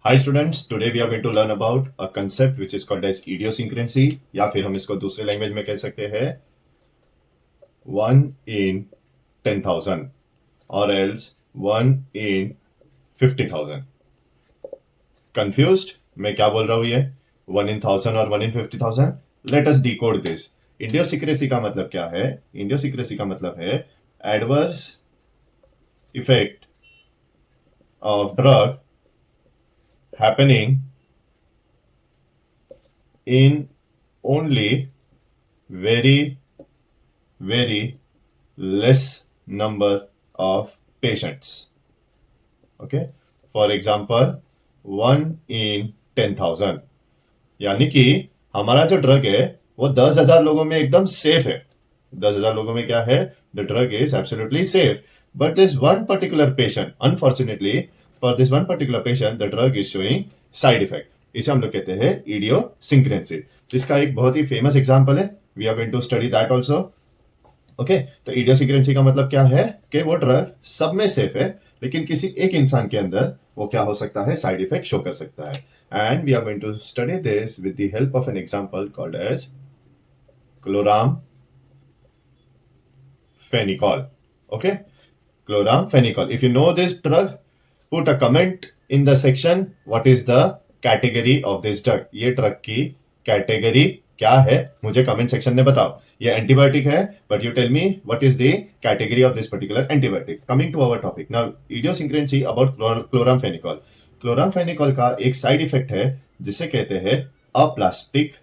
Hi students, today we are going to learn about a concept which is called as idiosyncrasy या फिर हम इसको दूसरे language में कह सकते हैं 1 in 10,000 or else 1 in 50,000. Confused? मैं क्या बोल रहा हूँ ये 1 in 1000 और 1 in 50,000? Let us decode this. Idiosyncrasy का मतलब क्या है? Idiosyncrasy का मतलब है adverse effect of drug happening in only very less number of patients. Okay, for example 1 in 10,000 यानी कि हमारा जो ड्रग है वो 10,000 लोगों में एकदम सेफ है. 10,000 लोगों में क्या है? The drug is absolutely safe. But this one particular patient, unfortunately for this one particular patient the drug is showing side effect. इसे हम लोग कहते हैं इडियोसिंक्रेसी. इसका एक बहुत ही फेमस एग्जांपल है. We are going to study that also. Okay, तो इडियोसिंक्रेसी का मतलब क्या है कि वो ड्रग सब में सेफ है लेकिन किसी एक इंसान के अंदर वो क्या हो सकता है? साइड इफेक्ट शो कर सकता है. And we are going to study this with the help of an example called as chloramphenicol. Okay, chloramphenicol. If you know this drug, put a comment in the section what is the category of this drug. ये drug की category क्या है मुझे comment section में बताओ. ये antibiotic है but you tell me what is the category of this particular antibiotic. Coming to our topic now, idiosyncrasy about chloramphenicol. Chloramphenicol का एक साइड इफेक्ट है जिसे कहते हैं aplastic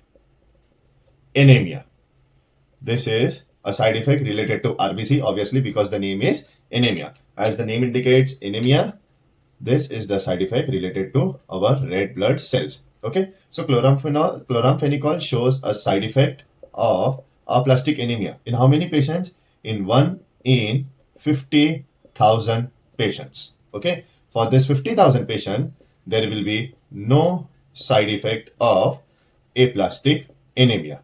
anaemia. This is a side effect related to RBC, obviously because the name is anemia. As the name indicates, anemia, this is the side effect related to our red blood cells. Okay, so chloramphenicol shows a side effect of aplastic anemia in how many patients? In 1 in 50,000 patients. Okay, for this 50,000 patient, there will be no side effect of aplastic anemia.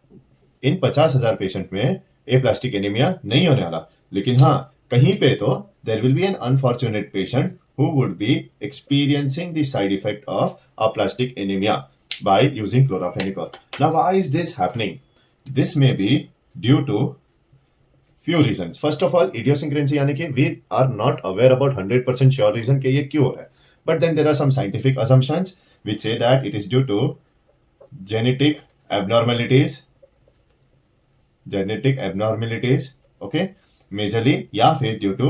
इन 50,000 patient में aplastic anaemia नहीं होने वाला, लेकिन हाँ कहीं पे तो there will be an unfortunate patient who would be experiencing the side effect of aplastic anemia by using chloramphenicol. Now, why is this happening? This may be due to few reasons. First of all, idiosyncrasy यानी कि we are not aware about 100% sure reason कि ये क्यों हो रहा है. But then there are some scientific assumptions which say that it is due to genetic abnormalities, okay, majorly, या फिर due to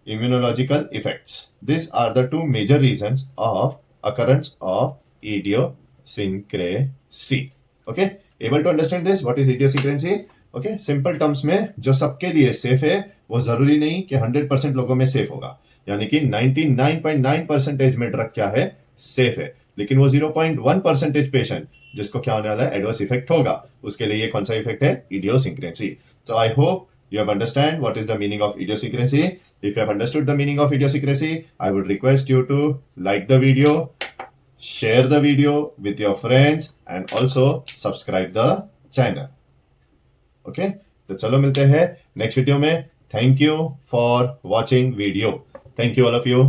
immunological effects. These are the two major reasons of occurrence of idiosyncrasy. Okay, able to understand this? What is idiosyncrasy? Okay, simple terms में जो सबके लिए safe है वो जरूरी नहीं कि 100% लोगों में सेफ होगा. यानी कि 99.9% में ड्रग क्या है? सेफ है, लेकिन वो 0.1% पेशेंट जिसको क्या होने वाला है? एडवर्स इफेक्ट होगा. उसके लिए ये कौन सा इफेक्ट है? Idiosyncrasy. So I hope you have understand what is the meaning of idiosyncrasy. If you have understood the meaning of idiosyncrasy, I would request you to like the video, share the video with your friends and also subscribe the channel. Okay, तो चलो मिलते हैं next video में. Thank you for watching video. Thank you all of you.